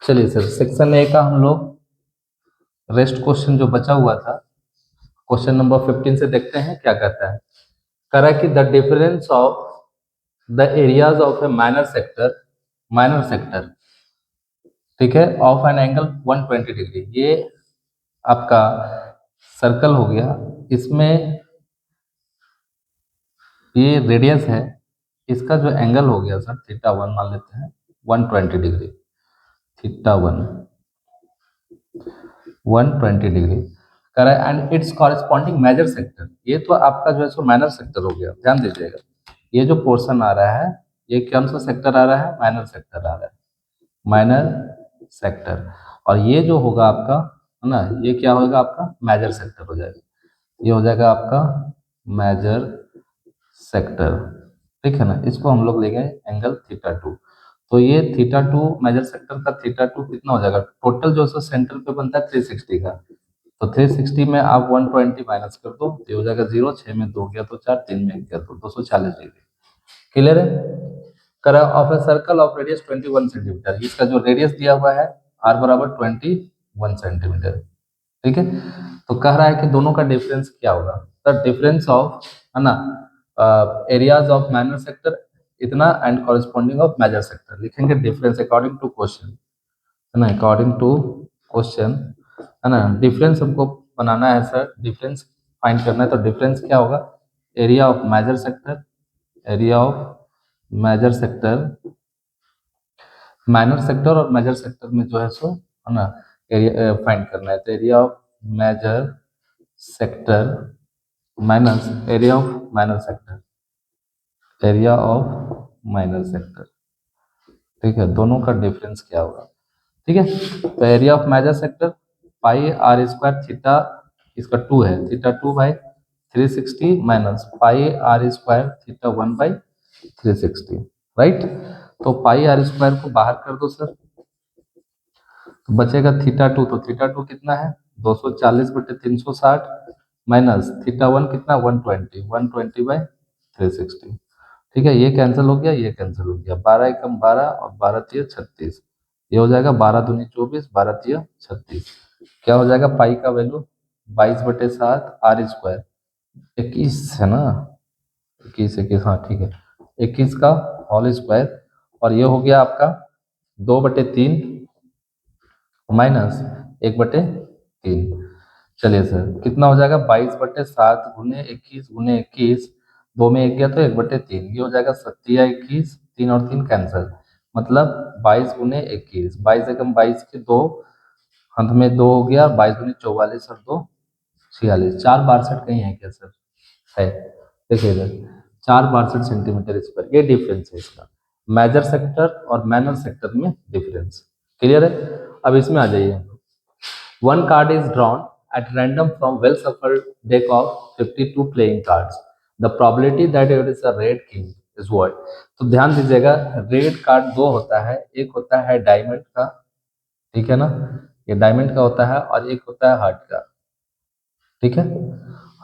चलिए sir, section A का हम लोग रेस्ट क्वेश्चन जो बचा हुआ था, क्वेश्चन नंबर 15 से देखते हैं क्या कहता है। कह रहा है कि the difference of the areas of A minor sector, ठीक है, ऑफ एन एंगल 120 डिग्री। ये आपका सर्कल हो गया, इसमें ये रेडियस है, इसका जो एंगल हो गया सर थीटा 1 मान लेते हैं 120 डिग्री, थीटा 1 120 डिग्री कह रहा है। And its corresponding major sector, ये तो आपका जो है सो माइनर सेक्टर हो गया, ध्यान दीजिएगा। ये जो पोर्शन आ रहा है, ये कौन सा सेक्टर आ रहा है? माइनर सेक्टर आ रहा है, माइनर सेक्टर। और ये जो होगा आपका, है ना, ये क्या होगा आपका? मेजर सेक्टर हो जाएगा। ये हो जाएगा आपका मेजर सेक्टर, ठीक है ना। इसको हम लोग लेंगे एंगल थीटा 2। तो ये थीटा 2 मेजर सेक्टर का थीटा 2 कितना हो जाएगा? टोटल जो है सेंटर पे बनता है 360 का, तो 360 में आप 120 माइनस कर दो, तो ये हो जाएगा 0, 6 में 2 गया तो 4, 3 में 1 गया तो 240 डिग्री। क्लियर है? करा of a circle of radius 21 centimetre, इसका जो रेडियस दिया हुआ है आर बराबर 21 सेंटीमीटर, ठीक है। तो कह रहा है कि दोनों का डिफरेंस क्या होगा? द डिफरेंस ऑफ, है ना, एरियाज ऑफ माइनर सेक्टर इतना and corresponding of major sector, लिखेंगे डिफरेंस अकॉर्डिंग टू क्वेश्चन, है ना, अकॉर्डिंग टू क्वेश्चन, है ना। डिफरेंस हमको बनाना है सर, डिफरेंस फाइंड करना है, तो डिफरेंस क्या होगा? Area of major sector, area of major sector, minor sector और मेजर सेक्टर में जो है सो, है ना, एरिया फाइंड करना है। तो area of major sector minus area of minor sector, area of minor sector, ठीक है। दोनों का डिफरेंस क्या होगा? ठीक है। तो area of major sector pi r square theta, इसका 2 है, theta 2 by 360 minus pi r square theta 1 by 360, right. तो पाई आर स्क्वायर को बाहर कर दो सर, तो बचेगा थीटा 2, तो थीटा 2 कितना है? 240 बटे 360 माइनस थीटा 1 कितना? 120, 120 बाई 360, ठीक है। ये कैंसिल हो गया, ये कैंसिल हो गया, 12 एकम 12 और 12 तिया 36, ये हो जाएगा 12 दूनी 24, 12 तिया 36। क्या हो जाएगा? पाई का वैल्यू 22 बटे 7 आर स्क्वायर 21 है ना, 21 21, हाँ ठीक है, 21 का होल स्क्वायर, और ये हो गया आपका 2 बटे 3 माइनस 1 बटे 3। चलिए सर, कितना हो जाएगा? 22 बटे 7 गुने 21 गुने 21, 2 में 1 गया तो 1 बटे 3, ये हो जाएगा 21, 3 और 3 कैंसिल, मतलब 22 गुने 21, 22 एकम 22 के 2, अंत में 2 हो गया, 22 गुने 44 और 2 46, 462 कहीं है क्या सर? है, देखिए इधर 462 सेंटीमीटर स्क्वायर, ये डिफरेंस है इसका, मेजर सेक्टर और माइनर सेक्टर में डिफरेंस। क्लियर है? अब इसमें आ जाइए। One card is drawn at random from well shuffled deck of 52 playing cards. The probability that it is a red king is what? तो ध्यान दीजिएगा, रेड कार्ड दो होता है, एक होता है डायमंड का, ठीक है ना, ये डायमंड का होता है, और एक होता है हार्ट का, ठीक है।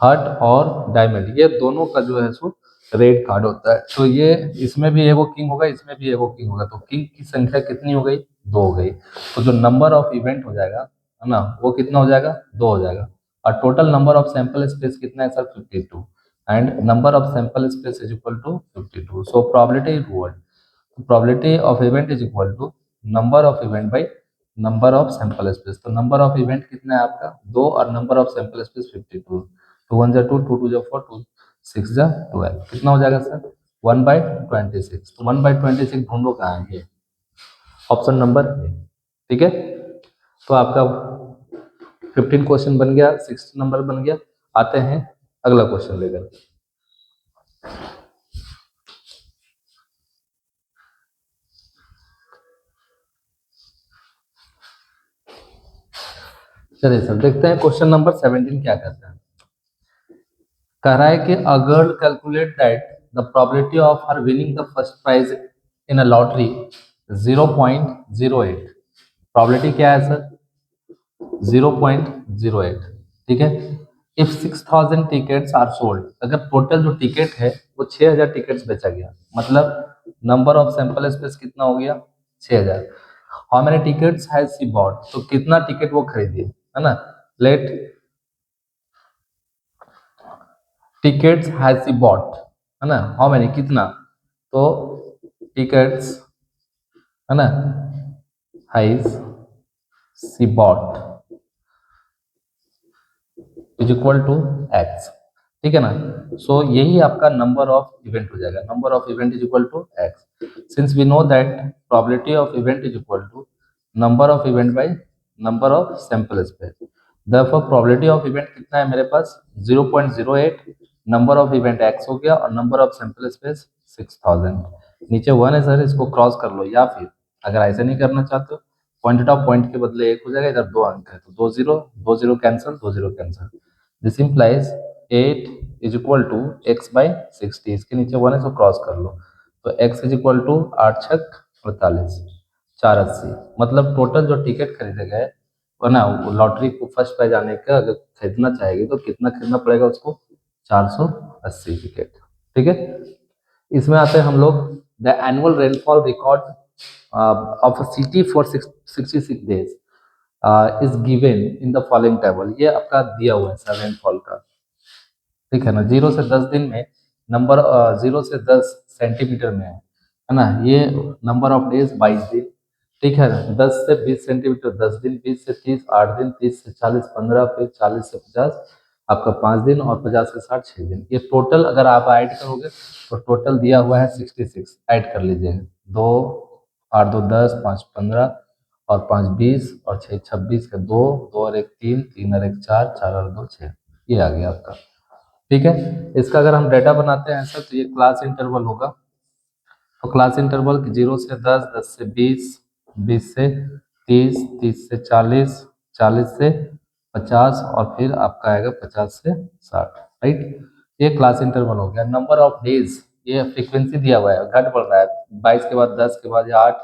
हार्ट और डायमंड, ये दोनों का जो है सो रेड कार्ड होता है। तो ये इसमें भी एगो किंग होगा, इसमें भी एगो किंग होगा, तो किंग की संख्या कितनी हो गई? 2 हो गई। तो जो नंबर ऑफ इवेंट हो जाएगा, है ना, वो कितना हो जाएगा? 2 हो जाएगा। और total number of sample space कितना है sir? 52, and number of sample space is equal to 52। So probability is what? Probability of event is equal to number of event by number of sample space. तो number of event कितना है आपका? 2, और number of sample space 52, 2 1 जा 2, 2 2 जा 4, 2 6 जा 12, कितना हो जाएगा सर? 1/26। तो 1/26 ढूंढो कहाँ है? ये ऑप्शन नंबर ए, ठीक है। तो आपका 15 क्वेश्चन बन गया, 16 नंबर बन गया। आते हैं अगला क्वेश्चन लेकर। चलिए सर, देखते हैं क्वेश्चन नंबर 17 क्या कहता है। कह रहा है कि a girl calculate that the probability of her winning the first prize in a lottery 0.08। Probability क्या है सर? 0.08, ठीक है। इफ 6000 टिकट्स आर सोल्ड, अगर टोटल जो टिकट है वो 6000 टिकट्स बेचा गया, मतलब नंबर ऑफ सैंपल स्पेस कितना हो गया? 6000। How many tickets has she bought, तो कितना टिकट वो खरीदी है ना। Let tickets has she bought, है ना, हाउ मेनी कितना, तो टिकट्स, है ना, has she bought is equal to x, ठीक है ना। सो यही आपका नंबर ऑफ इवेंट हो जाएगा, number of event is equal to x, since we know that probability of event is equal to number of event by number of sample space. Therefore probability of event कितना है मेरे पास 0.08, number of event x हो गया और number of sample space 6000। नीचे one है sir, इसको क्रॉस कर लो, या फिर अगर ऐसे नहीं करना चाहते हो पॉइंट ऑफ पॉइंट के बदले एक हो जाएगा, इधर दो अंक है तो दो जीरो कैंसिल, दो zero cancel. This implies 8 is equal to x by 60, इसके नीचे वन है तो क्रॉस कर लो, तो x इज इक्वल टू 8 छक 48, 480। मतलब टोटल जो टिकट खरीदे गए वो ना, लॉटरी को फर्स्ट प्राइज आने का अगर खरीदना चाहेगी तो कितना खरीदना पड़ेगा उसको, 480 टिकट, ठीक है। इसमें आते हैं हम लोग, the annual rainfall record of a city for 66 days is given in the following table, ये आपका दिया हुआ है सर रेनफॉल का, ठीक है ना। 0 से 10 दिन में नंबर 0 से 10 सेंटीमीटर में है ना, ये नंबर ऑफ डेज 22 दिन, ठीक है ना। 10 से 20 सेंटीमीटर 10 दिन, 20 से 30 8 दिन, 30 से 40 15, फिर 40 से 50 आपका 5 दिन, और 50 से 60 6 दिन। ये टोटल अगर आप ऐड करोगे तो टोटल दिया हुआ है 66, ऐड कर लीजिएगा, 2 8 2 10 5 15 और 5 20 और 6 26 का 2 2 और 1 3 3 और 1 4 4 और 2 6, ये आ गया आपका, ठीक है। इसका अगर हम डाटा बनाते हैं सर तो ये क्लास इंटरवल होगा, तो क्लास इंटरवल 0 से 10, 10 से 20, 20 से 30, 30 से 40, 40 से 50 और फिर आपका आएगा 50 से 60, राइट। ये क्लास इंटरवल हो गया। नंबर ऑफ डेज, ये फ्रीक्वेंसी दिया हुआ है, घट बढ़ रहा है, 22 के बाद 10 के बाद या 8,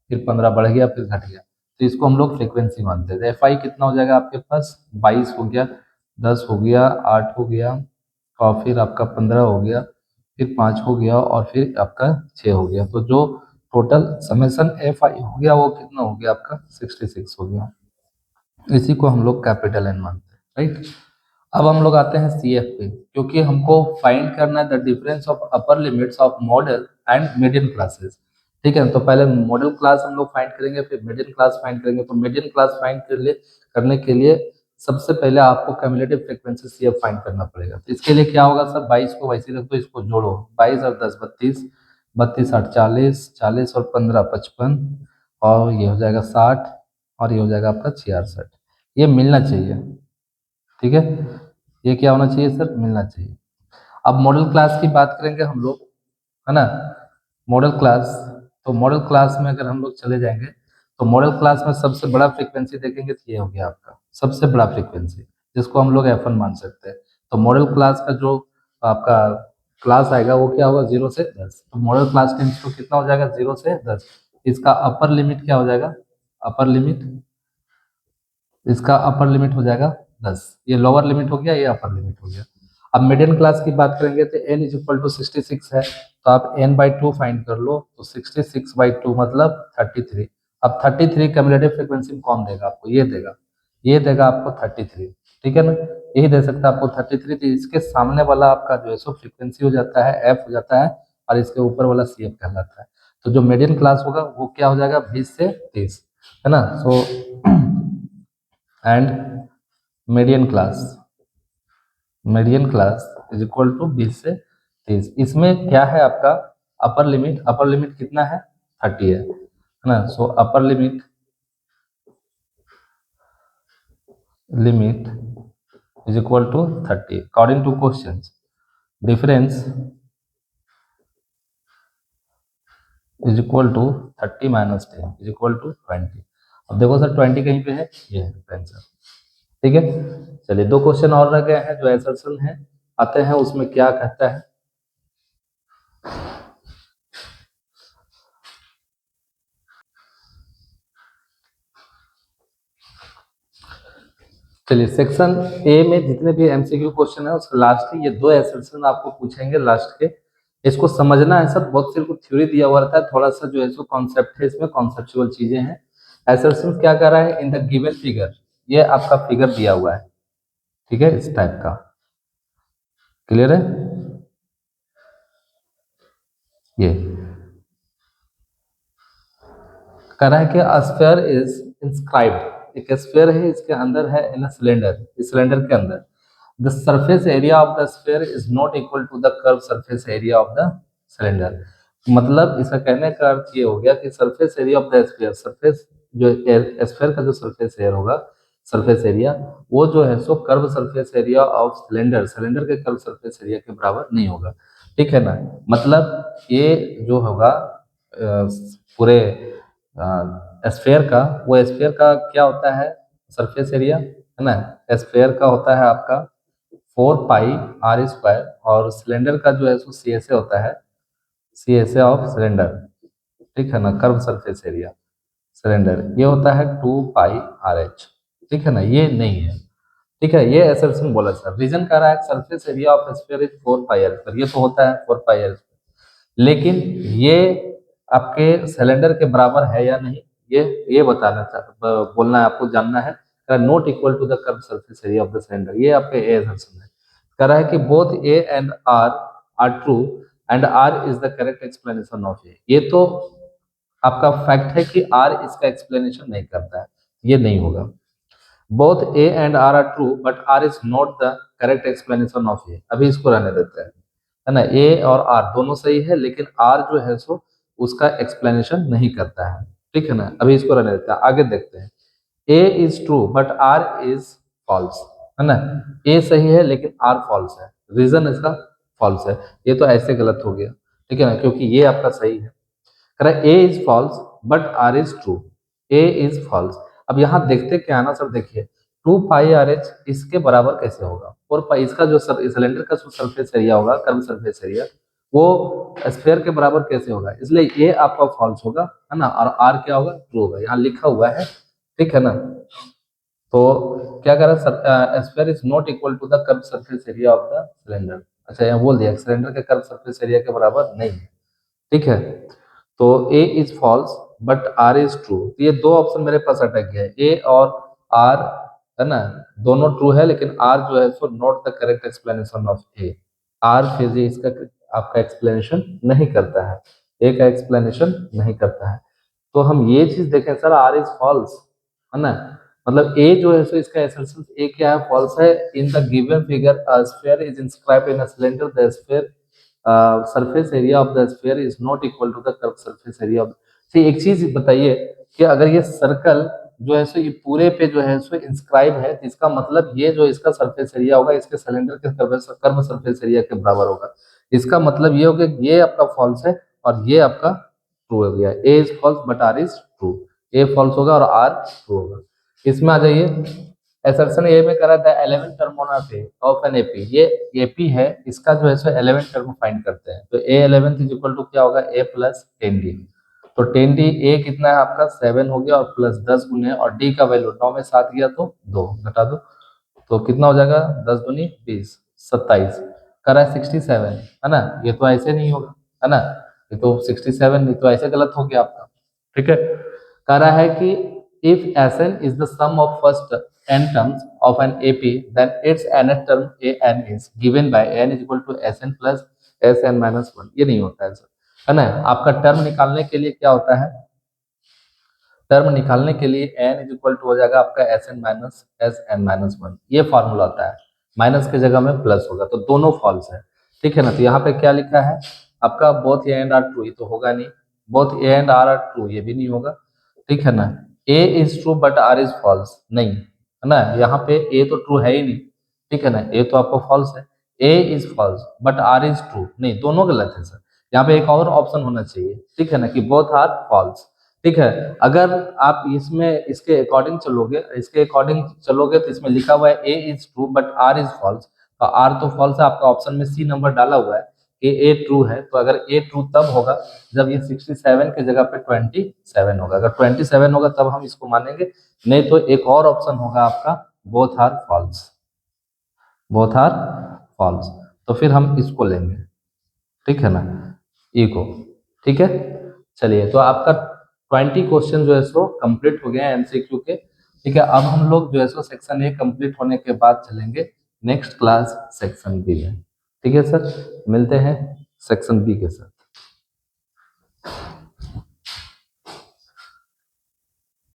फिर 15 बढ़ गया फिर घट गया, तो इसको हम लोग फ्रीक्वेंसी मानते हैं। एफ आई कितना हो जाएगा आपके पास, 22 हो गया, 10 हो गया, 8 हो गया, और फिर आपका 15 हो गया, फिर 5 हो गया, और फिर आपका 6 हो गया, तो जो टोटल समेसन एफ आई हो गया वो कितना हो गया आपका 66 हो गया। इसी को हम लोग कैपिटल एन मानते हैं, राइट। अब हम लोग आते हैं सी एफ पे, क्योंकि हमको फाइंड करना है the difference of upper limits of model and median classes, ठीक है। तो पहले मॉडल क्लास हम लोग फाइंड करेंगे, फिर मीडियन क्लास फाइंड करेंगे। तो मीडियन क्लास फाइंड करने के लिए सबसे पहले आपको cumulative frequency C F find करना पड़ेगा। तो इसके लिए क्या होगा सर, 22 को वैसे रख दो, इसको जोड़ो, 22 और 10 32, 32 8 40, 40 और 15 55, और ये हो जाएगा 60, और ये हो जाएगा आपका 66, ये मिलना चाहिए, ठीक है। ये क्या होना चाहिए सर, मिलना चाहिए। अब मॉडल क्लास की बात करेंगे हम लोग, है ना, मॉडल क्लास। तो मॉडल क्लास में अगर हम लोग चले जाएंगे तो मॉडल क्लास में सबसे बड़ा फ्रीक्वेंसी देखेंगे तो ये हो गया आपका सबसे बड़ा फ्रीक्वेंसी, जिसको हम लोग F1 मान सकते हैं। तो मॉडल क्लास का जो आपका क्लास आएगा वो क्या होगा, 0 से 10। तो मॉडल क्लास का इंस्टू कितना हो जाएगा, 0 से 10। इसका अपर लिमिट क्या हो जाएगा, अपर लिमिट, इसका अपर लिमिट हो जाएगा 10, ये लोअर लिमिट हो गया, ये अपर लिमिट हो गया। अब मीडियन क्लास की बात करेंगे तो n इज इक्वल टू 66 है, तो आप n/2 फाइंड कर लो, तो 66/2 मतलब 33। अब 33 कम्युलेटिव फ्रीक्वेंसी में कौन देगा आपको, ये देगा, ये देगा आपको 33, ठीक है ना, यही दे सकता है आपको 33। तो इसके सामने वाला आपका जो है सो फ्रीक्वेंसी हो जाता है f हो जाता है, और इसके ऊपर वाला CF कहलाता है। तो जो मीडियन क्लास होगा वो क्या हो जाएगा, 20 से 30, है ना। So and median class is equal to 20 से 30। इसमें क्या है आपका अपर लिमिट कितना है, 30 है ना। So upper limit is equal to 30 according to question. Difference is equal to 30 minus 10 is equal to 20। अब देखो सर 20 कहीं पे है, ये है आंसर, ठीक है। चलिए दो क्वेश्चन और रह गए हैं जो एसर्शन है, आते हैं उसमें क्या कहता है। चलिए सेक्शन ए में जितने भी एमसीक्यू क्वेश्चन है उसके लास्ट ये दो एसर्शन आपको पूछेंगे लास्ट के, इसको समझना है सब, बहुत सिर्फ थ्योरी दिया हुआ रहता है, थोड़ा सा जो है सो कॉन्सेप्ट है, इसमें कॉन्सेप्चुअल चीजें हैं, एसर्शन क्या कर रहा है, इन द गिवन फिगर, ये आपका फिगर दिया हुआ है, ठीक है, इस टाइप का, क्लियर है। ये कह रहा है कि स्फीयर इज इंस्क्राइब्ड, एक स्फीयर है, इसके अंदर है इन सिलेंडर, इस सिलेंडर के अंदर the surface area of the sphere is not equal to the curve surface area of the cylinder. मतलब इसका कहने का अर्थ ये हो गया कि surface area of the sphere, surface जो स्फीयर का जो सरफेस एरिया होगा, सरफेस एरिया, वो जो है सो curve surface area of cylinder, cylinder के कर्व सरफेस एरिया के बराबर नहीं होगा, ठीक है ना। मतलब ये जो होगा पूरे स्फीयर का, वो स्फीयर का क्या होता है, सरफेस एरिया है ना, स्फीयर का होता है आपका 4 पाई r स्क्वायर, और सिलेंडर का जो है सो सी एस ए होता है, C S A of cylinder, ठीक है ना, कर्व सरफेस एरिया सिलेंडर, ये होता है 2 पाई r h, ठीक है ना, ये नहीं है, ठीक है। ये एसर्शन बोला सर, रीजन कह रहा है surface area of sphere is 4 pi r square, ये तो होता है 4 पाई r स्क्वायर, लेकिन ये आपके सिलेंडर के बराबर है या नहीं, ये बताना बोलना है आपको, जानना है। Not equal to the curve surface area of the cylinder, ये आपके ए असम्पशन है। कह रहा है कि both A and R are true and R is the correct explanation of A, ये तो आपका फैक्ट है कि आर इसका एक्सप्लेनेशन नहीं करता है, ये नहीं होगा। Both A and R are true but R is not the correct explanation of A, अभी इसको रहने देते हैं, है ना, ए और आर दोनों सही है, लेकिन आर जो है सो उसका एक्सप्लेनेशन नहीं करता है, ठीक है ना, अभी इसको रहने देते हैं, आगे देखते हैं। A is true but R is false, है ना, ए सही है लेकिन आर फॉल्स है, रीजन इसका फॉल्स है, ये तो ऐसे गलत हो गया, ठीक है ना, क्योंकि ये आपका सही है। कह रहा है A is false but R is true, A is false. अब यहाँ देखते क्या है ना सर, देखिए 2 पाई r h इसके बराबर कैसे होगा, और पाई इसका जो सिलेंडर का जो सरफेस एरिया होगा, कर्व सरफेस एरिया, वो स्फीयर के बराबर कैसे होगा, इसलिए ये आपका फॉल्स होगा, है ना, और आर क्या होगा, ट्रू होगा, यहाँ लिखा हुआ है, ठीक है ना। तो क्या कह रहा है, sphere is not equal to the curve surface area of the cylinder, अच्छा यहाँ बोल दिया सिलेंडर के कर्व सरफेस एरिया के बराबर नहीं है, ठीक है। तो A is false but R is true, तो ये दो ऑप्शन मेरे पास अटक गया है, ए और आर, है ना, दोनों ट्रू है, लेकिन आर जो है so not the correct explanation of A, R फिर ये इसका आपका एक्सप्लेनेशन नहीं करता है, ए का एक्सप्लेनेशन नहीं करता है। तो हम ये चीज देखें सर, आर इज फॉल्स, है ना, मतलब ए जो है सो इसका एसर्शन ए क्या है, फॉल्स है। In the given figure a sphere is inscribed in a cylinder, the sphere surface area of the sphere is not equal to the curve surface area of. तो एक चीज बताइए कि अगर ये सर्कल जो है सो ये पूरे पे जो है सो इंस्क्राइब है, तो इसका मतलब ये जो इसका सरफेस एरिया होगा, इसके सिलेंडर के कर्व सरफेस एरिया के बराबर होगा, इसका मतलब ये होगा कि ये आपका फॉल्स है और ये आपका ट्रू हो गया, A is false but R is true, A false होगा और आर ट्रू होगा। इसमें आ जाइए, एसर्शन ए में करा था 11 term on off an AP, ये एपी है, इसका जो है सो 11 टर्म फाइंड करते हैं, तो ए 11 इज इक्वल टू क्या होगा, ए प्लस 10d, तो 10d ए कितना है आपका 7 हो गया, और प्लस 10 गुने, और डी का वैल्यू 9 में 7 गया तो 2 घटा दो, तो कितना हो जाएगा, 10 दूनी 20, 27 करा है 67, है ना, ये तो ऐसे नहीं होगा, है ना, ये तो 67, ये तो ऐसे गलत हो गया आपका, ठीक है। कह रहा है कि if Sn is the sum of first n terms of an AP, then its nth term an is given by n is equal to Sn plus Sn minus 1, ये नहीं होता है सर, है ना, आपका टर्म निकालने के लिए क्या होता है, टर्म निकालने के लिए n इज इक्वल टू हो जाएगा आपका Sn माइनस Sn-1, ये फॉर्मूला होता है, माइनस की जगह में प्लस होगा, तो दोनों फॉल्स है, ठीक है ना। तो यहाँ पे क्या लिखा है आपका, both A and R true, ये तो होगा नहीं, both A and R are true, ये भी नहीं होगा, ठीक है ना। A is true but R is false, नहीं, है ना, यहाँ पे ए तो ट्रू है ही नहीं, ठीक है ना, ए तो आपको फॉल्स है। A is false but R is true, नहीं, दोनों गलत है सर, यहाँ पे एक और ऑप्शन होना चाहिए, ठीक है ना, कि बोथ आर फॉल्स, ठीक है। अगर आप इसमें इसके अकॉर्डिंग चलोगे तो इसमें लिखा हुआ है A is true but R is false, तो आर तो फॉल्स है, आपका ऑप्शन में सी नंबर डाला हुआ है कि ए ट्रू है, तो अगर ए ट्रू तब होगा जब ये 67 की जगह पे 27 होगा, अगर 27 होगा तब हम इसको मानेंगे, नहीं तो एक और ऑप्शन होगा आपका, both are false, both are false, तो फिर हम इसको लेंगे, ठीक है ना, ई को, ठीक है। चलिए, तो आपका 20 क्वेश्चन जो है सो कंप्लीट हो गए हैं एमसीक्यू के। ठीक है, अब हम लोग जो है सो सेक्शन ए कंप्लीट होने के बाद चलेंगे नेक्स्ट क्लास सेक्शन बी में। ठीक है सर, मिलते हैं सेक्शन बी के साथ।